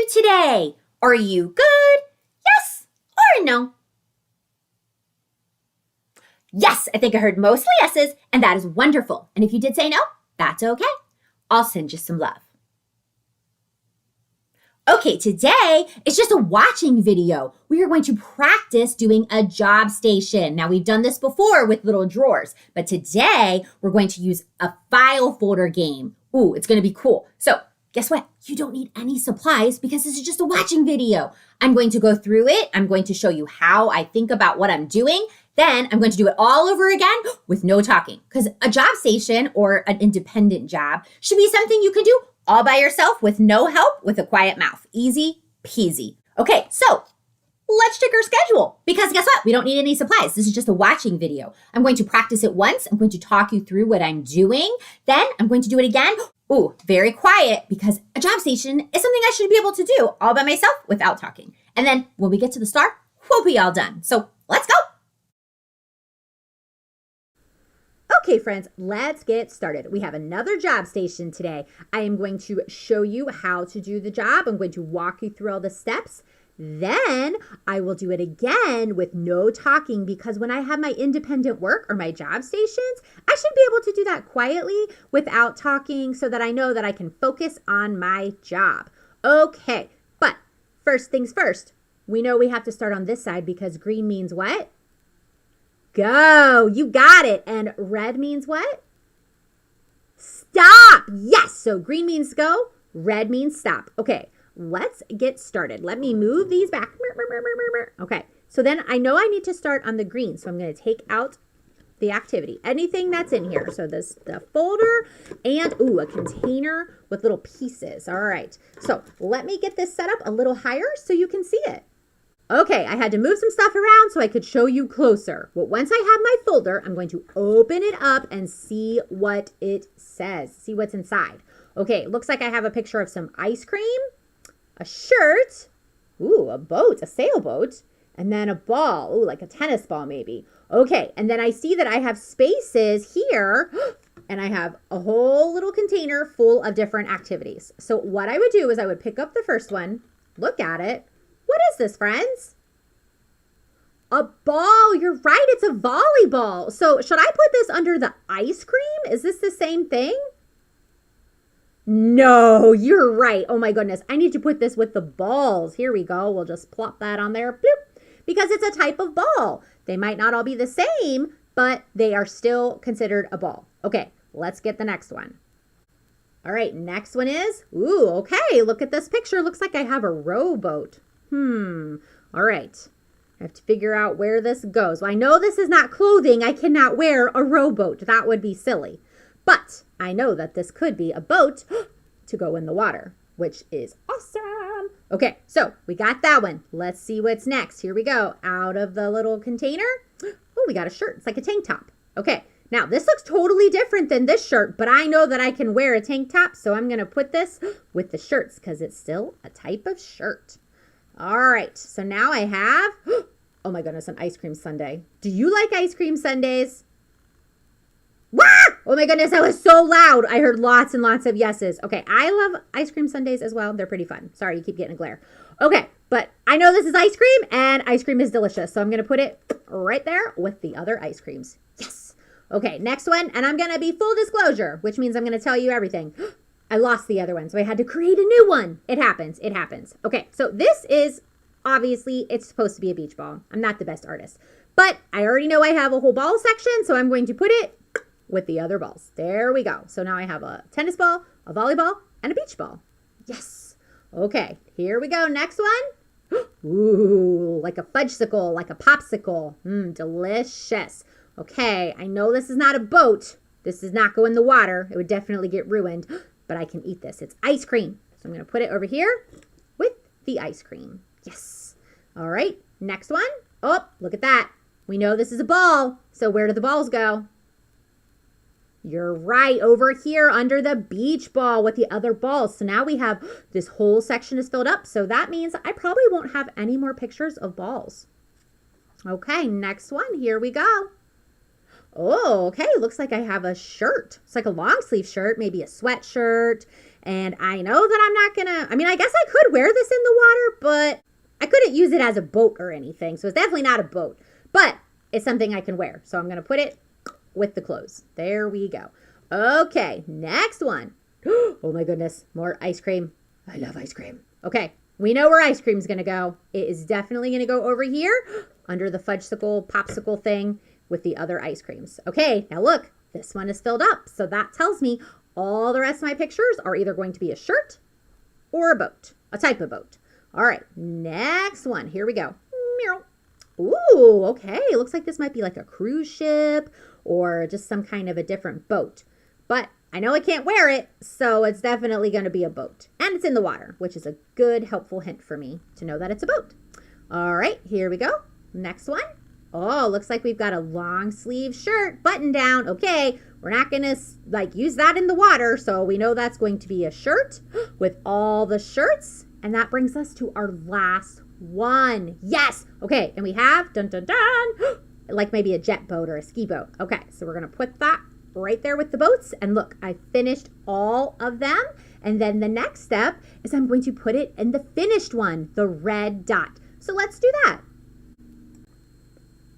you today? Are you good? Yes or no? Yes, I think I heard mostly yeses, and that is wonderful. And if you did say no, that's okay. I'll send you some love. Okay, today it's just a watching video. We are going to practice doing a job station. Now, we've done this before with little drawers, but today we're going to use a file folder game. Ooh, it's going to be cool. So, guess what? You don't need any supplies because this is just a watching video. I'm going to go through it. I'm going to show you how I think about what I'm doing. Then I'm going to do it all over again with no talking, because a job station or an independent job should be something you can do all by yourself with no help, with a quiet mouth. Easy peasy. Okay, so let's check our schedule, because guess what? We don't need any supplies. This is just a watching video. I'm going to practice it once. I'm going to talk you through what I'm doing. Then I'm going to do it again. Ooh, very quiet, because a job station is something I should be able to do all by myself without talking. And then when we get to the start, we'll be all done. So let's go. Okay, friends, let's get started. We have another job station today. I am going to show you how to do the job. I'm going to walk you through all the steps. Then I will do it again with no talking, because when I have my independent work or my job stations, I should be able to do that quietly without talking so that I know that I can focus on my job. Okay, but first things first, we know we have to start on this side because green means what? Go. You got it. And red means what? Stop. Yes. So green means go. Red means stop. Okay. Let's get started. Let me move these back. Okay. So then I know I need to start on the green. So I'm going to take out the activity. Anything that's in here. So the folder and a container with little pieces. All right. So let me get this set up a little higher so you can see it. Okay, I had to move some stuff around so I could show you closer. But once I have my folder, I'm going to open it up and see what it says. See what's inside. Okay, looks like I have a picture of some ice cream, a shirt, a boat, a sailboat, and then a ball. Like a tennis ball maybe. Okay, and then I see that I have spaces here, and I have a whole little container full of different activities. So what I would do is I would pick up the first one, look at it. What is this, friends? A ball. You're right. It's a volleyball. So should I put this under the ice cream? Is this the same thing? No, you're right. Oh my goodness. I need to put this with the balls. Here we go. We'll just plop that on there. Bloop, because it's a type of ball. They might not all be the same, but they are still considered a ball. Okay, let's get the next one. All right, next one is, okay. Look at this picture. Looks like I have a rowboat. All right. I have to figure out where this goes. Well, I know this is not clothing. I cannot wear a rowboat. That would be silly. But I know that this could be a boat to go in the water, which is awesome. Okay, so we got that one. Let's see what's next. Here we go. Out of the little container. Oh, we got a shirt. It's like a tank top. Okay, now this looks totally different than this shirt, but I know that I can wear a tank top, so I'm going to put this with the shirts because it's still a type of shirt. All right, so now I have, oh my goodness, an ice cream sundae. Do you like ice cream sundaes? Wah! Oh my goodness, that was so loud. I heard lots and lots of yeses. Okay, I love ice cream sundaes as well. They're pretty fun. Sorry, you keep getting a glare. Okay, but I know this is ice cream, and ice cream is delicious, so I'm going to put it right there with the other ice creams. Yes. Okay, next one, and I'm going to be full disclosure, which means I'm going to tell you everything. I lost the other one, so I had to create a new one. It happens. It happens. Okay, so this is, obviously, it's supposed to be a beach ball. I'm not the best artist. But I already know I have a whole ball section, so I'm going to put it with the other balls. There we go. So now I have a tennis ball, a volleyball, and a beach ball. Yes. Okay, here we go. Next one. Ooh, like a fudgesicle, like a popsicle. Delicious. Okay, I know this is not a boat. This does not go in the water. It would definitely get ruined. But I can eat this. It's ice cream. So I'm going to put it over here with the ice cream. Yes. All right. Next one. Oh, look at that. We know this is a ball. So where do the balls go? You're right. Over here under the beach ball with the other balls. So now we have this whole section is filled up. So that means I probably won't have any more pictures of balls. Okay. Next one. Here we go. Oh, okay. Looks like I have a shirt. It's like a long sleeve shirt, maybe a sweatshirt. And I know that I'm not gonna, I mean, I guess I could wear this in the water, but I couldn't use it as a boat or anything. So it's definitely not a boat, but it's something I can wear. So I'm gonna put it with the clothes. There we go. Okay, next one. Oh my goodness, more ice cream. I love ice cream. Okay, we know where ice cream's gonna go. It is definitely gonna go over here under the fudgesicle popsicle thing with the other ice creams. Okay, now look, this one is filled up. So that tells me all the rest of my pictures are either going to be a shirt or a boat, a type of boat. All right, next one. Here we go. Ooh, okay. Looks like this might be like a cruise ship or just some kind of a different boat. But I know I can't wear it, so it's definitely going to be a boat. And it's in the water, which is a good, helpful hint for me to know that it's a boat. All right, here we go. Next one. Oh, looks like we've got a long sleeve shirt, button down. Okay, we're not going to use that in the water, so we know that's going to be a shirt with all the shirts. And that brings us to our last one. Yes. Okay, and we have, dun, dun, dun, like maybe a jet boat or a ski boat. Okay, so we're going to put that right there with the boats. And look, I finished all of them. And then the next step is I'm going to put it in the finished one, the red dot. So let's do that.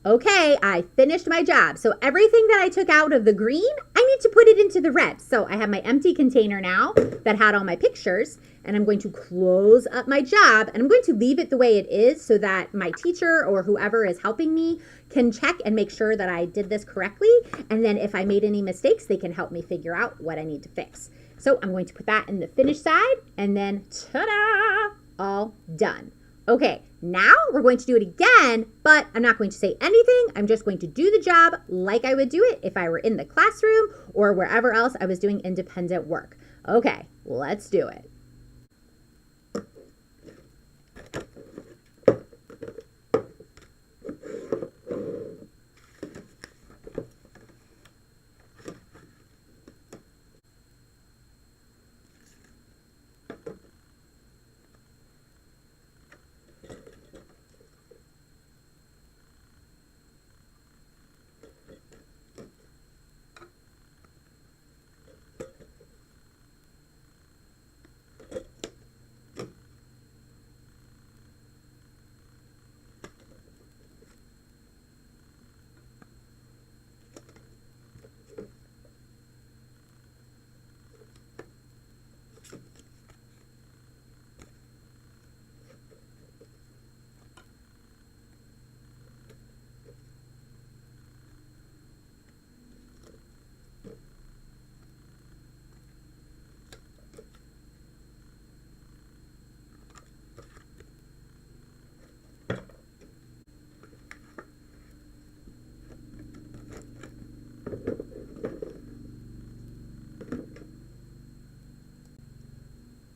Okay, I finished my job. So everything that I took out of the green, I need to put it into the red. So I have my empty container now that had all my pictures, and I'm going to close up my job, and I'm going to leave it the way it is so that my teacher or whoever is helping me can check and make sure that I did this correctly. And then if I made any mistakes, they can help me figure out what I need to fix. So I'm going to put that in the finished side, and then ta-da, all done. Okay, now we're going to do it again, but I'm not going to say anything. I'm just going to do the job like I would do it if I were in the classroom or wherever else I was doing independent work. Okay, let's do it.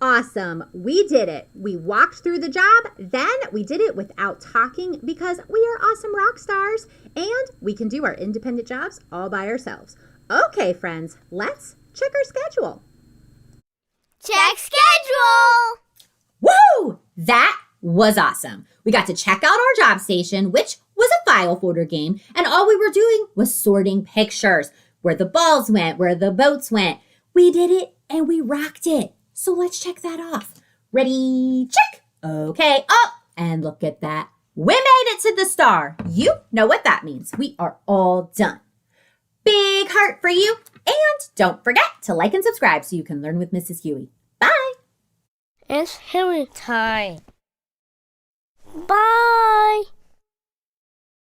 Awesome. We did it. We walked through the job, then we did it without talking because we are awesome rock stars and we can do our independent jobs all by ourselves. Okay, friends, let's check our schedule. Check schedule! Woo! That was awesome. We got to check out our job station, which was a file folder game, and all we were doing was sorting pictures. Where the balls went, where the boats went. We did it and we rocked it. So let's check that off. Ready? Check. Okay, up. And look at that. We made it to the star. You know what that means. We are all done. Big heart for you. And don't forget to like and subscribe so you can learn with Mrs. Huey. Bye. It's Huey time.